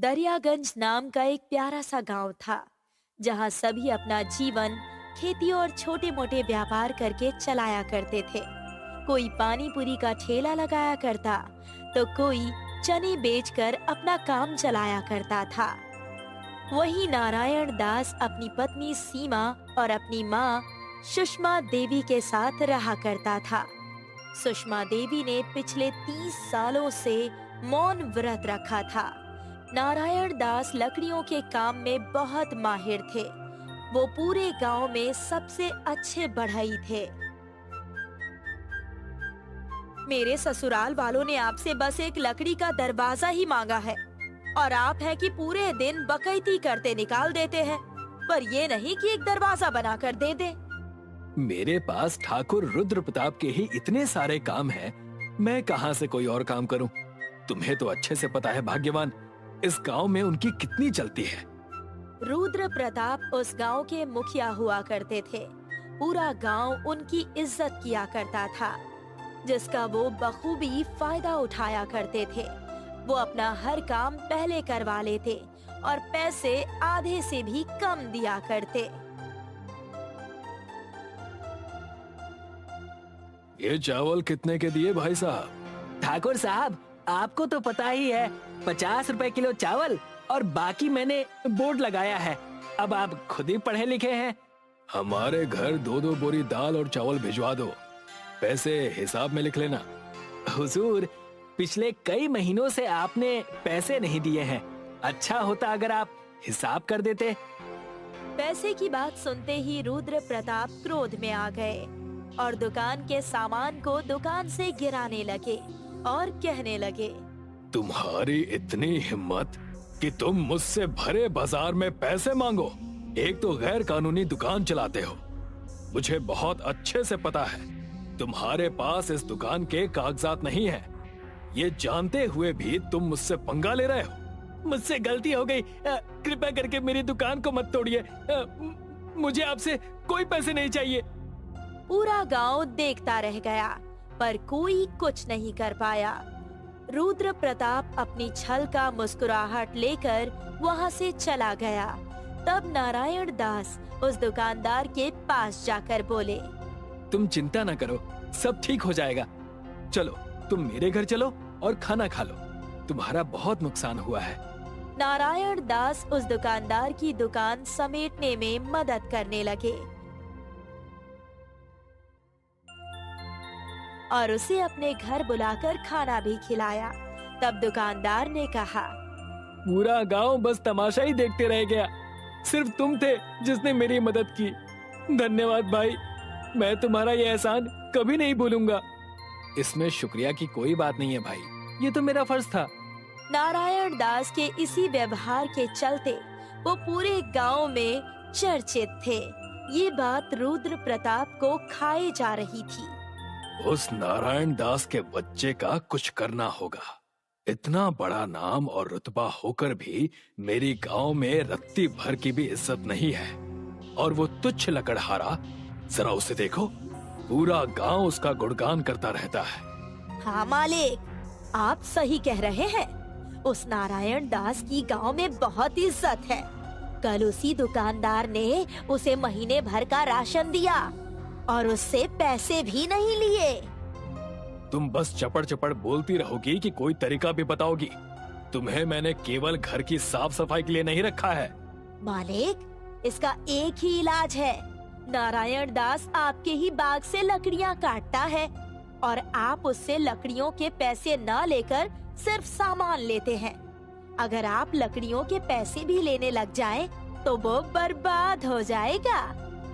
दरियागंज नाम का एक प्यारा सा गांव था, जहां सभी अपना जीवन खेती और छोटे मोटे व्यापार करके चलाया करते थे। कोई पानी पूरी का ठेला लगाया करता, तो कोई चने बेचकर अपना काम चलाया करता था। वहीं नारायण दास अपनी पत्नी सीमा और अपनी माँ सुषमा देवी के साथ रहा करता था। सुषमा देवी ने पिछले 30 सालों से मौन व्रत रखा था। नारायण दास लकड़ियों के काम में बहुत माहिर थे। वो पूरे गांव में सबसे अच्छे बढ़ई थे। मेरे ससुराल वालों ने आपसे बस एक लकड़ी का दरवाजा ही मांगा है, और आप हैं कि पूरे दिन बकैती करते निकाल देते हैं, पर ये नहीं कि एक दरवाजा बनाकर दे दे। मेरे पास ठाकुर रुद्र प्रताप के ही इतने सारे काम हैं, मैं कहां से कोई और काम करूं? तुम्हें तो अच्छे से पता है भाग्यवान, इस गांव में उनकी कितनी चलती है। रुद्र प्रताप उस गांव के मुखिया हुआ करते थे। पूरा गांव उनकी इज्जत किया करता था, जिसका वो बखूबी फायदा उठाया करते थे। वो अपना हर काम पहले करवा लेते और पैसे आधे से भी कम दिया करते। ये चावल कितने के दिए भाई साहब? ठाकुर साहब, आपको तो पता ही है, 50 रुपए किलो चावल, और बाकी मैंने बोर्ड लगाया है। अब आप खुद ही पढ़े लिखे हैं। हमारे घर 2-2 बोरी दाल और चावल भिजवा दो, पैसे हिसाब में लिख लेना। हुजूर, पिछले कई महीनों से आपने पैसे नहीं दिए हैं। अच्छा होता अगर आप हिसाब कर देते। पैसे की बात सुनते ही रुद्र प्रताप क्रोध में आ गए और दुकान के सामान को दुकान से गिराने लगे और कहने लगे, तुम्हारी इतनी हिम्मत कि तुम मुझसे भरे बाजार में पैसे मांगो। एक तो गैर कानूनी दुकान चलाते हो। मुझे बहुत अच्छे से पता है तुम्हारे पास इस दुकान के कागजात नहीं है। ये जानते हुए भी तुम मुझसे पंगा ले रहे हो। मुझसे गलती हो गई, कृपया करके मेरी दुकान को मत तोड़िए। मुझे आपसे कोई पैसे नहीं चाहिए। पूरा गांव देखता रह गया, पर कोई कुछ नहीं कर पाया। रुद्र प्रताप अपनी छल का मुस्कुराहट लेकर वहां से चला गया। तब नारायण दास उस दुकानदार के पास जाकर बोले, तुम चिंता न करो, सब ठीक हो जाएगा। चलो तुम मेरे घर चलो और खाना खा लो, तुम्हारा बहुत नुकसान हुआ है। नारायण दास उस दुकानदार की दुकान समेटने में मदद करने लगे और उसे अपने घर बुलाकर खाना भी खिलाया। तब दुकानदार ने कहा, पूरा गांव बस तमाशा ही देखते रह गया। सिर्फ तुम थे जिसने मेरी मदद की। धन्यवाद भाई, मैं तुम्हारा ये एहसान कभी नहीं भूलूंगा। इसमें शुक्रिया की कोई बात नहीं है भाई, ये तो मेरा फर्ज था। नारायण दास के इसी व्यवहार के चलते वो पूरे गांव में चर्चित थे। ये बात रुद्र प्रताप को खाए जा रही थी। उस नारायण दास के बच्चे का कुछ करना होगा। इतना बड़ा नाम और रुतबा होकर भी मेरी गांव में रत्ती भर की भी इज्जत नहीं है, और वो तुच्छ लकड़हारा, जरा उसे देखो, पूरा गांव उसका गुणगान करता रहता है। हाँ मालिक, आप सही कह रहे हैं। उस नारायण दास की गांव में बहुत इज्जत है। कल उसी दुकानदार ने उसे महीने भर का राशन दिया और उससे पैसे भी नहीं लिए। तुम बस चपड़ चपड़ बोलती रहोगी कि कोई तरीका भी बताओगी। तुम्हें मैंने केवल घर की साफ सफाई के लिए नहीं रखा है। मालिक, इसका एक ही इलाज है। नारायण दास आपके ही बाग से लकड़ियाँ काटता है और आप उससे लकड़ियों के पैसे न लेकर सिर्फ सामान लेते हैं। अगर आप लकड़ियों के पैसे भी लेने लग जाएं, तो वो बर्बाद हो जाएगा।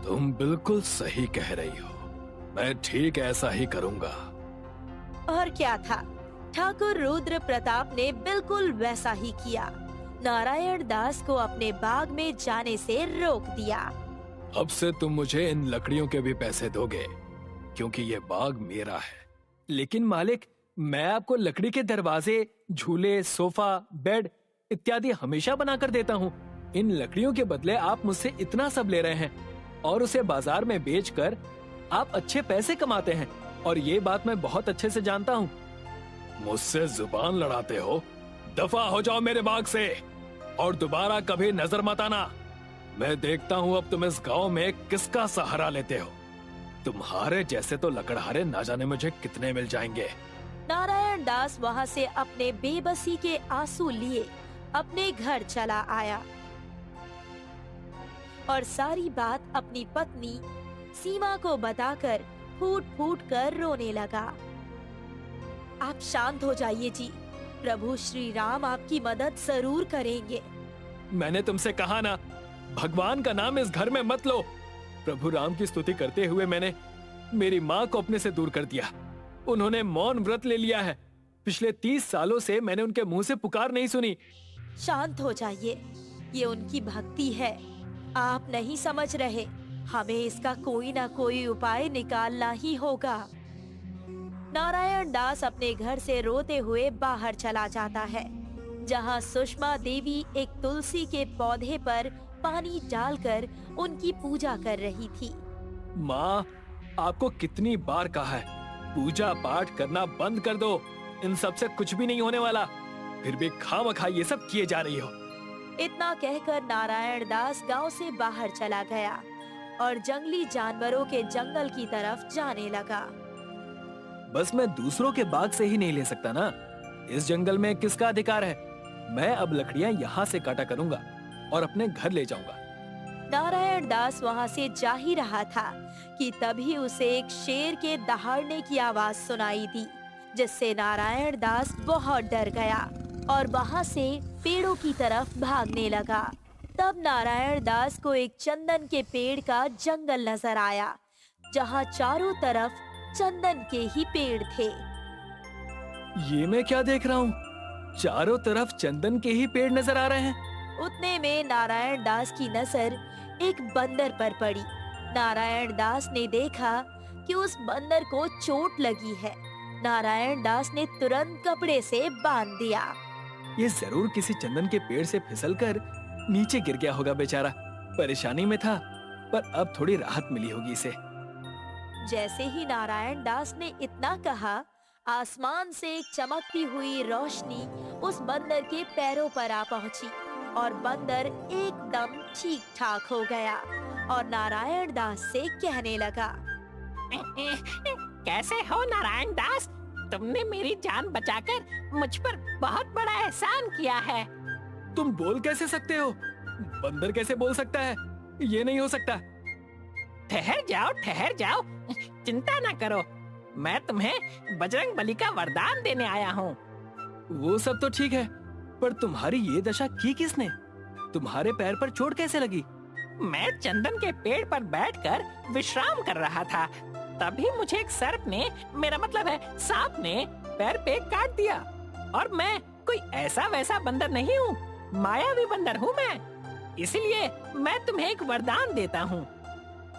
तुम बिल्कुल सही कह रही हो, मैं ठीक ऐसा ही करूँगा। और क्या था, ठाकुर रुद्र प्रताप ने बिल्कुल वैसा ही किया। नारायण दास को अपने बाग में जाने से रोक दिया। अब से तुम मुझे इन लकड़ियों के भी पैसे दोगे, क्योंकि ये बाग मेरा है। लेकिन मालिक, मैं आपको लकड़ी के दरवाजे, झूले, सोफा, बेड इत्यादि हमेशा बनाकर देता हूँ। इन लकड़ियों के बदले आप मुझसे इतना सब ले रहे हैं और उसे बाजार में बेचकर आप अच्छे पैसे कमाते हैं, और ये बात मैं बहुत अच्छे से जानता हूँ। मुझसे जुबान लड़ाते हो? दफा हो जाओ मेरे बाग से। और दोबारा कभी नजर मत आना। मैं देखता हूँ अब तुम इस गांव में किसका सहारा लेते हो। तुम्हारे जैसे तो लकड़हारे ना जाने मुझे कितने मिल जाएंगे। नारायण दास वहाँ से अपने बेबसी के आंसू लिए अपने घर चला आया और सारी बात अपनी पत्नी सीमा को बताकर फूट फूट कर रोने लगा। आप शांत हो जाइए जी, प्रभु श्री राम आपकी मदद जरूर करेंगे। मैंने तुमसे कहा ना, भगवान का नाम इस घर में मत लो। प्रभु राम की स्तुति करते हुए मैंने मेरी माँ को अपने से दूर कर दिया। उन्होंने मौन व्रत ले लिया है। पिछले 30 सालों से मैंने उनके मुंह से पुकार नहीं सुनी। शांत हो जाइए, ये उनकी भक्ति है, आप नहीं समझ रहे। हमें इसका कोई ना कोई उपाय निकालना ही होगा। नारायण दास अपने घर से रोते हुए बाहर चला जाता है, जहाँ सुषमा देवी एक तुलसी के पौधे पर पानी डालकर उनकी पूजा कर रही थी। माँ, आपको कितनी बार कहा है, पूजा पाठ करना बंद कर दो। इन सब से कुछ भी नहीं होने वाला। फिर भी खामखा ये सब किए जा रही हो। इतना कहकर नारायण दास गांव से बाहर चला गया और जंगली जानवरों के जंगल की तरफ जाने लगा। बस मैं दूसरों के बाग से ही नहीं ले सकता ना। इस जंगल में किसका अधिकार है? मैं अब लकड़ियाँ यहाँ से काटा करूँगा और अपने घर ले जाऊंगा। नारायण दास वहाँ से जा ही रहा था कि तभी उसे एक शेर के दहाड़ने की आवाज सुनाई दी, जिससे नारायण दास बहुत डर गया और वहाँ से पेड़ों की तरफ भागने लगा। तब नारायण दास को एक चंदन के पेड़ का जंगल नजर आया, जहाँ चारों तरफ चंदन के ही पेड़ थे। ये मैं क्या देख रहा हूँ? चारों तरफ चंदन के ही पेड़ नजर आ रहे हैं। उतने में नारायण दास की नजर एक बंदर पर पड़ी। नारायण दास ने देखा कि उस बंदर को चोट लगी है। नारायण दास ने तुरंत कपड़े से बांध दिया। ये जरूर किसी चंदन के पेड़ से फिसलकर नीचे गिर गया होगा बेचारा। परेशानी में था, पर अब थोड़ी राहत मिली होगी इसे। जैसे ही नारायण दास ने इतना कहा, आसमान से एक चमकती हुई रोशनी उस बंदर के पैरों पर आ पहुंची और बंदर एकदम ठीक ठाक हो गया और नारायण दास से कहने लगा, कैसे हो नारायण दास? तुमने मेरी जान बचाकर मुझ पर बहुत बड़ा एहसान किया है। तुम बोल कैसे सकते हो? बंदर कैसे बोल सकता है? ये नहीं हो सकता। ठहर जाओ, चिंता ना करो। मैं तुम्हें बजरंग बली का वरदान देने आया हूँ। वो सब तो ठीक है, पर तुम्हारी ये दशा की किसने? तुम्हारे पैर पर चोट कैसे लगी? मैं चंदन के पेड़ पर बैठकर विश्राम कर रहा था, तभी मुझे एक सर्प ने, मेरा मतलब है सांप ने, पैर पे काट दिया। और मैं कोई ऐसा वैसा बंदर नहीं हूँ, मायावी बंदर हूँ मैं। इसलिए मैं तुम्हें एक वरदान देता हूँ।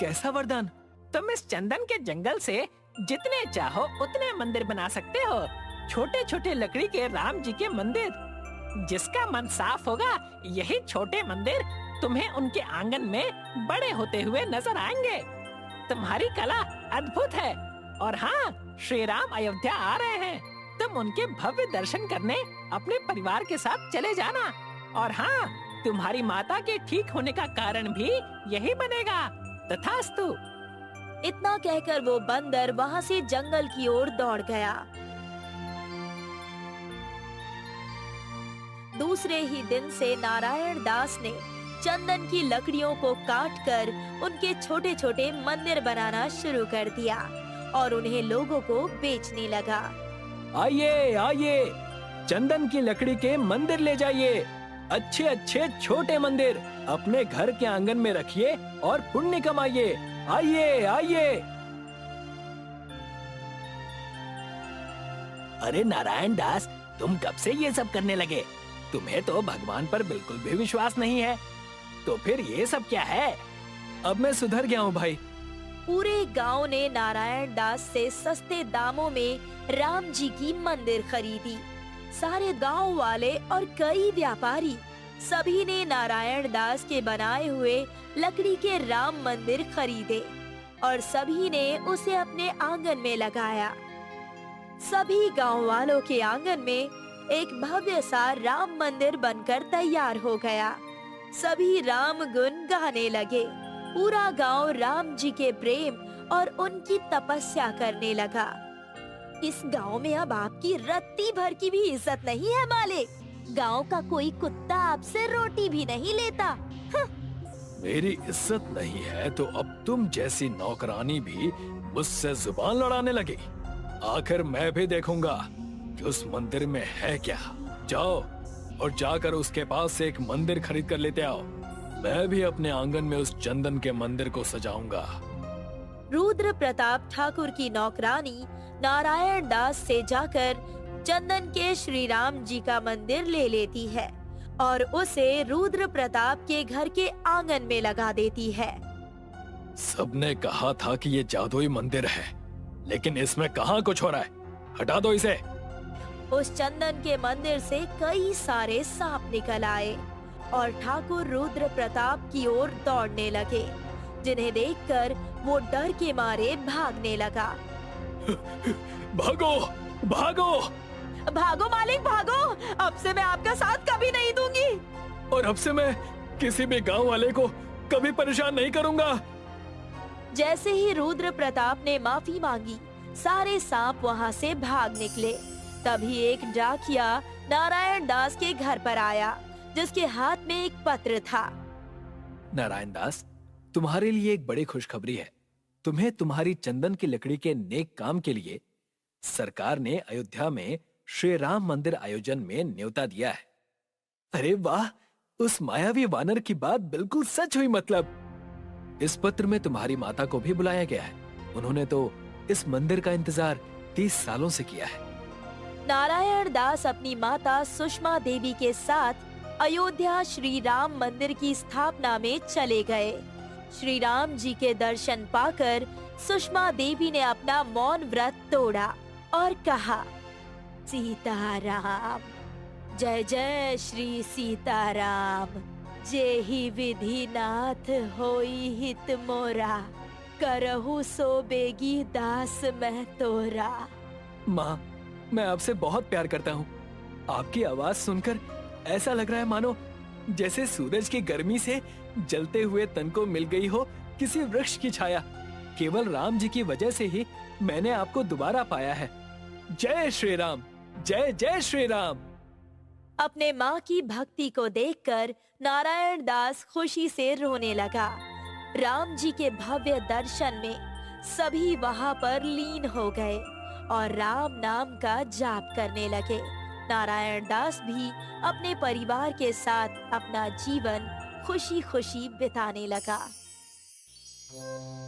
कैसा वरदान? तुम इस चंदन के जंगल से जितने चाहो उतने मंदिर बना सकते हो। छोटे छोटे लकड़ी के राम जी के मंदिर। जिसका मन साफ होगा, यही छोटे मंदिर तुम्हें उनके आंगन में बड़े होते हुए नजर आएंगे। तुम्हारी कला अद्भुत है। और हाँ, श्री राम अयोध्या आ रहे हैं। तुम उनके भव्य दर्शन करने अपने परिवार के साथ चले जाना। और हाँ, तुम्हारी माता के ठीक होने का कारण भी यही बनेगा। तथास्तु। इतना कहकर वो बंदर वहाँ से जंगल की ओर दौड़ गया। दूसरे ही दिन से नारायण दास ने चंदन की लकड़ियों को काटकर उनके छोटे छोटे मंदिर बनाना शुरू कर दिया और उन्हें लोगों को बेचने लगा। आइए आइए, चंदन की लकड़ी के मंदिर ले जाइए। अच्छे अच्छे छोटे मंदिर अपने घर के आंगन में रखिए और पुण्य कमाइए। आइए आइए। अरे नारायण दास, तुम कब से ये सब करने लगे? तुम्हें तो भगवान पर बिल्कुल भी विश्वास नहीं है। तो फिर ये सब क्या है? अब मैं सुधर गया हूँ भाई। पूरे गांव ने नारायण दास से सस्ते दामों में राम जी की मंदिर खरीदी। सारे गांव वाले और कई व्यापारी सभी ने नारायण दास के बनाए हुए लकड़ी के राम मंदिर खरीदे और सभी ने उसे अपने आंगन में लगाया। सभी गांव वालों के आंगन में एक भव्य सा राम मंदिर बनकर तैयार हो गया। सभी राम गुण गाने लगे। पूरा गांव राम जी के प्रेम और उनकी तपस्या करने लगा। इस गांव में अब आपकी रत्ती भर की भी इज्जत नहीं है मालिक। गांव का कोई कुत्ता आपसे रोटी भी नहीं लेता। मेरी इज्जत नहीं है तो अब तुम जैसी नौकरानी भी मुझसे जुबान लड़ाने लगी। आखिर मैं भी देखूंगा कि उस मंदिर में है क्या। जाओ और जाकर उसके पास से एक मंदिर खरीद कर लेते आओ। मैं भी अपने आंगन में उस चंदन के मंदिर को सजाऊंगा। रुद्र प्रताप ठाकुर की नौकरानी नारायण दास से जाकर चंदन के श्री राम जी का मंदिर ले लेती है और उसे रुद्र प्रताप के घर के आंगन में लगा देती है। सबने कहा था कि ये जादुई मंदिर है, लेकिन इसमें कहाँ कुछ हो रहा है। हटा दो इसे। उस चंदन के मंदिर से कई सारे सांप निकल आए और ठाकुर रुद्र प्रताप की ओर दौड़ने लगे, जिन्हें देखकर वो डर के मारे भागने लगा। भागो भागो भागो मालिक भागो, अब से मैं आपका साथ कभी नहीं दूंगी। और अब से मैं किसी भी गांव वाले को कभी परेशान नहीं करूंगा। जैसे ही रुद्र प्रताप ने माफी मांगी, सारे सांप वहाँ से भाग निकले। तभी एक डाकिया नारायण दास के घर पर आया, जिसके हाथ में एक पत्र था। नारायण दास, तुम्हारे लिए एक बड़ी खुशखबरी है। तुम्हें तुम्हारी चंदन की लकड़ी के नेक काम के लिए सरकार ने अयोध्या में श्री राम मंदिर आयोजन में न्योता दिया है। अरे वाह, उस मायावी वानर की बात बिल्कुल सच हुई। मतलब इस पत्र में तुम्हारी माता को भी बुलाया गया है। उन्होंने तो इस मंदिर का इंतजार 30 सालों से किया है। नारायण दास अपनी माता सुषमा देवी के साथ अयोध्या श्री राम मंदिर की स्थापना में चले गए। श्री राम जी के दर्शन पाकर सुषमा देवी ने अपना मौन व्रत तोड़ा और कहा, सीताराम, जय जय श्री सीताराम। जेहि विधि नाथ होई हित मोरा, करहु सो बेगी दास मैं तोरा। माँ, मैं आपसे बहुत प्यार करता हूँ। आपकी आवाज सुनकर ऐसा लग रहा है मानो जैसे सूरज की गर्मी से जलते हुए तन को मिल गई हो किसी वृक्ष की छाया। केवल राम जी की वजह से ही मैंने आपको दोबारा पाया है। जय श्री राम, जय जय श्री राम। अपने माँ की भक्ति को देखकर नारायण दास खुशी से रोने लगा। राम जी के भव्य दर्शन में सभी वहाँ पर लीन हो गए और राम नाम का जाप करने लगे। नारायण दास भी अपने परिवार के साथ अपना जीवन खुशी खुशी बिताने लगा।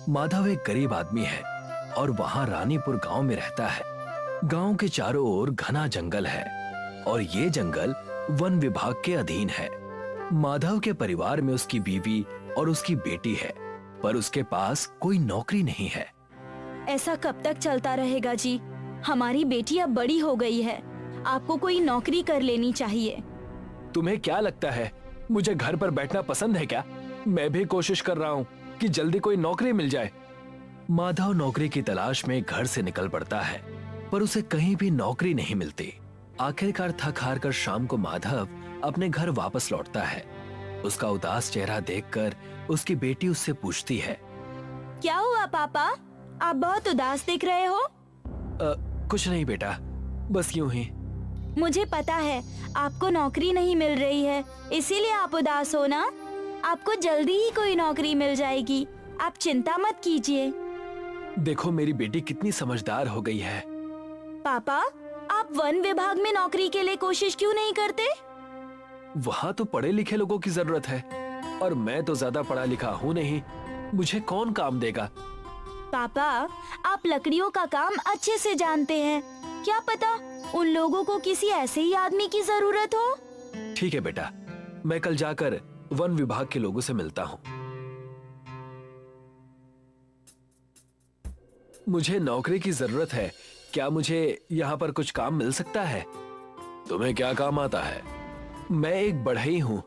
माधव एक गरीब आदमी है और वहाँ रानीपुर गांव में रहता है। गांव के चारों ओर घना जंगल है और ये जंगल वन विभाग के अधीन है। माधव के परिवार में उसकी बीवी और उसकी बेटी है, पर उसके पास कोई नौकरी नहीं है। ऐसा कब तक चलता रहेगा जी? हमारी बेटी अब बड़ी हो गई है, आपको कोई नौकरी कर लेनी चाहिए। तुम्हें क्या लगता है मुझे घर पर बैठना पसंद है क्या? मैं भी कोशिश कर रहा हूँ कि जल्दी कोई नौकरी मिल जाए। माधव नौकरी की तलाश में घर से निकल पड़ता है, पर उसे कहीं भी नौकरी नहीं मिलती। आखिरकार थक हार कर शाम को माधव अपने घर वापस लौटता है। उसका उदास चेहरा देखकर उसकी बेटी उससे पूछती है, क्या हुआ पापा, आप बहुत उदास दिख रहे हो? कुछ नहीं बेटा, बस यूं ही। मुझे पता है आपको नौकरी नहीं मिल रही है, इसीलिए आप उदास हो ना। आपको जल्दी ही कोई नौकरी मिल जाएगी, आप चिंता मत कीजिए। देखो मेरी बेटी कितनी समझदार हो गई है। पापा, आप वन विभाग में नौकरी के लिए कोशिश क्यों नहीं करते? वहाँ तो पढ़े लिखे लोगों की जरूरत है और मैं तो ज्यादा पढ़ा लिखा हूँ नहीं, मुझे कौन काम देगा? पापा, आप लकड़ियों का काम अच्छे से जानते हैं, क्या पता उन लोगों को किसी ऐसे ही आदमी की जरूरत हो। ठीक है बेटा, मैं कल जाकर वन विभाग के लोगों से मिलता हूँ। मुझे नौकरी की जरूरत है, क्या मुझे यहाँ पर कुछ काम मिल सकता है? तुम्हें क्या काम आता है? मैं एक बढ़ई हूँ,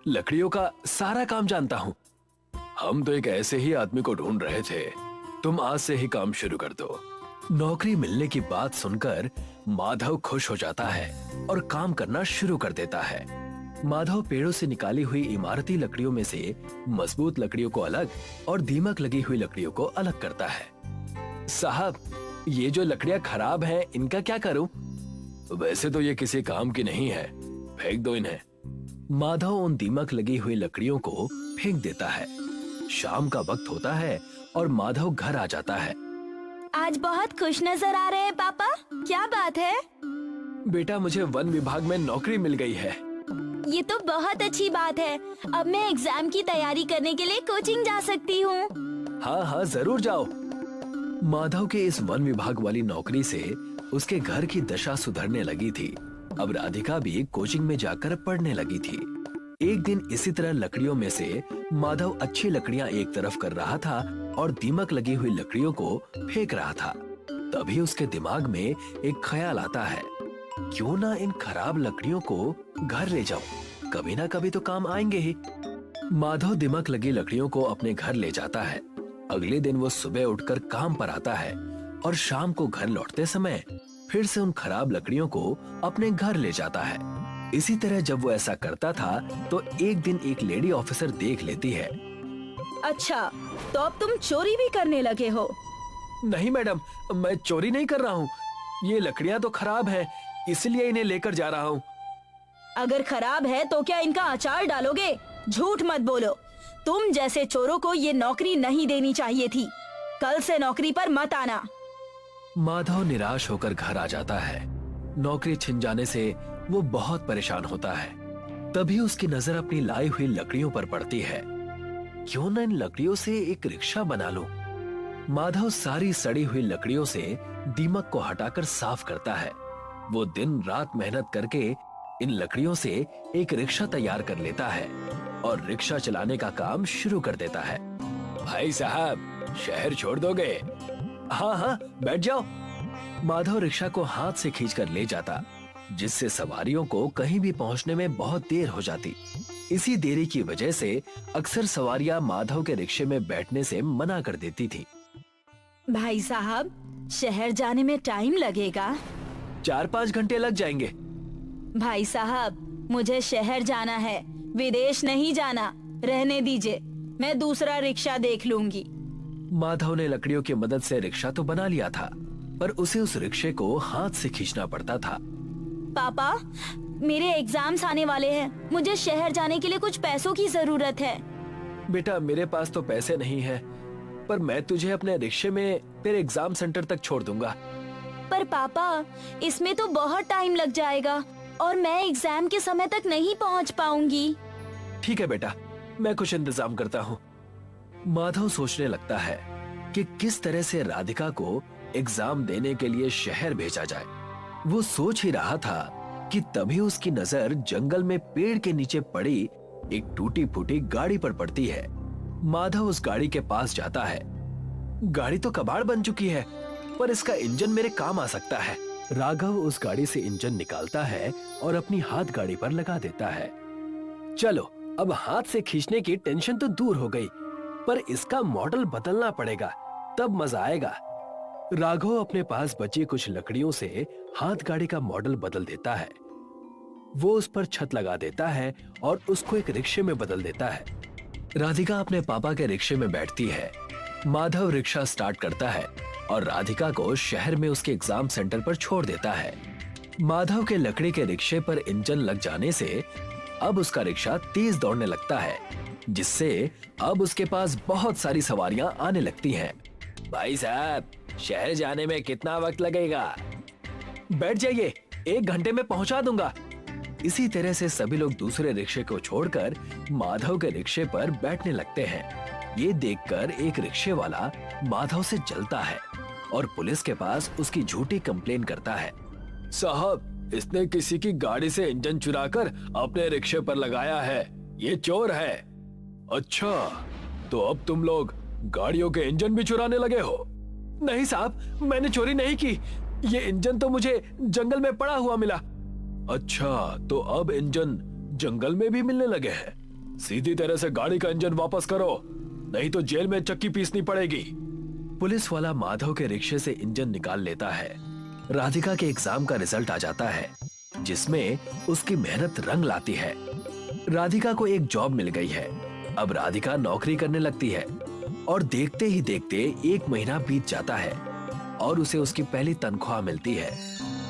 लकड़ियों का सारा काम जानता हूँ। हम तो एक ऐसे ही आदमी को ढूंढ रहे थे, तुम आज से ही काम शुरू कर दो। नौकरी मिलने की बात सुनकर माधव खुश हो जाता है और काम करना शुरू कर देता है। माधव पेड़ों से निकाली हुई इमारती लकड़ियों में से मजबूत लकड़ियों को अलग और दीमक लगी हुई लकड़ियों को अलग करता है। साहब, ये जो लकड़ियां खराब हैं, इनका क्या करूं? वैसे तो ये किसी काम की नहीं है, फेंक दो इन्हें। माधव उन दीमक लगी हुई लकड़ियों को फेंक देता है। शाम का वक्त होता है और माधव घर आ जाता है। आज बहुत खुश नजर आ रहे हैं पापा, क्या बात है? बेटा, मुझे वन विभाग में नौकरी मिल गई है। ये तो बहुत अच्छी बात है। अब मैं एग्जाम की तैयारी करने के लिए कोचिंग जा सकती हूँ। हाँ हाँ, जरूर जाओ। माधव के इस वन विभाग वाली नौकरी से उसके घर की दशा सुधरने लगी थी। अब राधिका भी कोचिंग में जाकर पढ़ने लगी थी। एक दिन इसी तरह लकड़ियों में से माधव अच्छी लकड़ियां एक तरफ कर रहा था और दीमक लगी हुई लकड़ियों को फेंक रहा था। तभी उसके दिमाग में एक ख्याल आता है, क्यों ना इन खराब लकड़ियों को घर ले जाऊं, कभी ना कभी तो काम आएंगे ही। माधव दीमक लगी लकड़ियों को अपने घर ले जाता है। अगले दिन वो सुबह उठकर काम पर आता है और शाम को घर लौटते समय फिर से उन खराब लकड़ियों को अपने घर ले जाता है। इसी तरह जब वो ऐसा करता था तो एक दिन एक लेडी ऑफिसर देख लेती है। अच्छा, तो अब तुम चोरी भी करने लगे हो? नहीं मैडम, मैं चोरी नहीं कर रहा हूँ। ये लकड़ियाँ तो खराब हैं, इसलिए इन्हें लेकर जा रहा हूँ। अगर खराब है तो क्या इनका अचार डालोगे? झूठ मत बोलो। तुम जैसे चोरों को ये नौकरी नहीं देनी चाहिए थी। कल से नौकरी पर मत आना। माधव निराश होकर घर आ जाता है। नौकरी छिन जाने से वो बहुत परेशान होता है। तभी उसकी नजर अपनी लाई हुई लकड़ियों पर पड़ती है। क्यों न इन लकड़ियों से एक रिक्शा बना लूं? माधव सारी सड़ी हुई लकड़ियों से दीमक को हटाकर साफ करता है। वो दिन रात मेहनत करके इन लकड़ियों से एक रिक्शा तैयार कर लेता है और रिक्शा चलाने का काम शुरू कर देता है। भाई साहब, शहर छोड़ दोगे? हाँ हाँ, बैठ जाओ। माधव रिक्शा को हाथ से खींचकर ले जाता, जिससे सवारियों को कहीं भी पहुंचने में बहुत देर हो जाती। इसी देरी की वजह से अक्सर सवारियां माधव के रिक्शे में बैठने से मना कर देती थी। भाई साहब, शहर जाने में टाइम लगेगा। 4-5 घंटे लग जाएंगे। भाई साहब, मुझे शहर जाना है, विदेश नहीं जाना। रहने दीजिए, मैं दूसरा रिक्शा देख लूंगी। माधव ने लकड़ियों की मदद से रिक्शा तो बना लिया था, पर उसे उस रिक्शे को हाथ से खींचना पड़ता था। पापा, मेरे एग्जाम्स आने वाले हैं। मुझे शहर जाने के लिए कुछ पैसों की जरूरत है। बेटा, मेरे पास तो पैसे नहीं हैं, पर मैं तुझे अपने रिक्शे में तेरे एग्जाम सेंटर तक छोड़ दूंगा। पर पापा, इसमें तो बहुत टाइम लग जाएगा और मैं एग्जाम के समय तक नहीं पहुंच पाऊंगी। ठीक है बेटा, मैं कुछ इंतजाम करता हूँ। माधव सोचने लगता है कि किस तरह से राधिका को एग्जाम देने के लिए शहर भेजा जाए। वो सोच ही रहा था कि तभी उसकी नजर जंगल में पेड़ के नीचे पड़ी एक टूटी फूटी गाड़ी पर पड़ती है। माधव उस गाड़ी के पास जाता है। गाड़ी तो कबाड़ बन चुकी है, पर इसका इंजन मेरे काम आ सकता है। राघव उस गाड़ी से इंजन निकालता है और अपनी हाथ गाड़ी पर लगा देता है। चलो, अब हाथ से खींचने की टेंशन तो दूर हो गई, पर इसका मॉडल बदलना पड़ेगा, तब मजा आएगा। राघव अपने पास बची कुछ लकड़ियों से हाथ गाड़ी का मॉडल बदल देता है। वो उस पर छत लगा देता है और उसको एक रिक्शे में बदल देता है। राधिका अपने पापा के रिक्शे में बैठती है। माधव रिक्शा स्टार्ट करता है और राधिका को शहर में उसके एग्जाम सेंटर पर छोड़ देता है। माधव के लकड़ी के रिक्शे पर इंजन लग जाने से अब उसका रिक्शा तेज दौड़ने लगता है, जिससे अब उसके पास बहुत सारी सवारियां आने लगती हैं। भाई साहब, शहर जाने में कितना वक्त लगेगा? बैठ जाइए, 1 घंटे में पहुंचा दूंगा। इसी तरह से सभी लोग दूसरे रिक्शे को छोड़कर माधव के रिक्शे पर बैठने लगते हैं। ये देखकर एक रिक्शे वाला माधव से जलता है और पुलिस के पास उसकी झूठी कंप्लेन करता है। साहब, इसने किसी की गाड़ी से इंजन चुराकर अपने रिक्शे पर लगाया है, ये चोर है। अच्छा, तो अब तुम लोग गाड़ियों के इंजन भी चुराने लगे हो? नहीं साहब, मैंने चोरी नहीं की। ये इंजन तो मुझे जंगल में पड़ा हुआ मिला। अच्छा, तो अब इंजन जंगल में भी मिलने लगे हैं। सीधी तरह से गाड़ी का इंजन वापस करो, नहीं तो जेल में चक्की पीसनी पड़ेगी। पुलिस वाला माधव के रिक्शे से इंजन निकाल लेता है राधिका के एग्जाम का रिजल्ट आ जाता है, जिसमें उसकी मेहनत रंग लाती है। राधिका को एक जॉब मिल गई है। अब राधिका नौकरी करने लगती है और देखते ही देखते 1 महीना बीत जाता है और उसे उसकी पहली तनख्वाह मिलती है।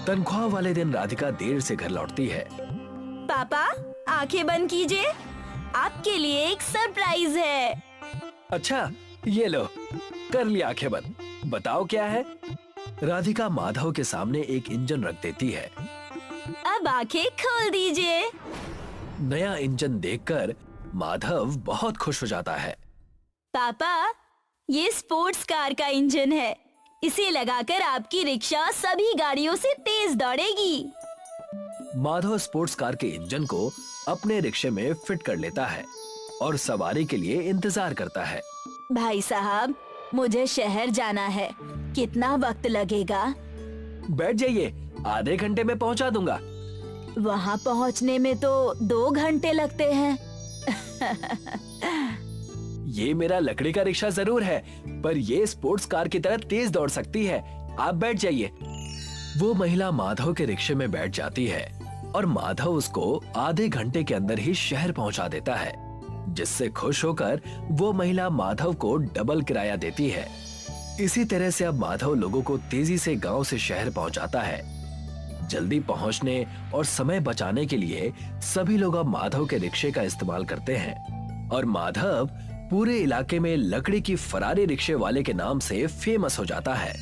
तनख्वाह वाले दिन राधिका देर से घर लौटती है। पापा, आंखें बंद कीजिए, आपके लिए एक सरप्राइज है। अच्छा, ये लो, कर लिया आंखें बंद। बताओ क्या है? राधिका माधव के सामने एक इंजन रख देती है। अब आंखें खोल दीजिए। नया इंजन देखकर माधव बहुत खुश हो जाता है। पापा, ये स्पोर्ट्स कार का इंजन है। इसे लगाकर आपकी रिक्शा सभी गाड़ियों से तेज दौड़ेगी। माधव स्पोर्ट्स कार के इंजन को अपने रिक्शे में फिट कर लेता है और सवारी के लिए इंतजार करता है। भाई साहब, मुझे शहर जाना है, कितना वक्त लगेगा? बैठ जाइए, आधे घंटे में पहुंचा दूंगा। वहाँ पहुँचने में तो 2 घंटे लगते हैं। ये मेरा लकड़ी का रिक्शा जरूर है, पर ये स्पोर्ट्स कार की तरह तेज दौड़ सकती है। आप बैठ जाइए। वो महिला माधव के रिक्शे में बैठ जाती है और माधव उसको आधे घंटे के अंदर ही शहर पहुंचा देता है, जिससे खुश होकर वो महिला माधव को डबल किराया देती है। इसी तरह से अब माधव लोगों को तेजी से गांव से शहर पहुंचाता है। जल्दी पहुंचने और समय बचाने के लिए सभी लोग अब माधव के रिक्शे का इस्तेमाल करते हैं और माधव पूरे इलाके में लकड़ी की फरारी रिक्शे वाले के नाम से फेमस हो जाता है।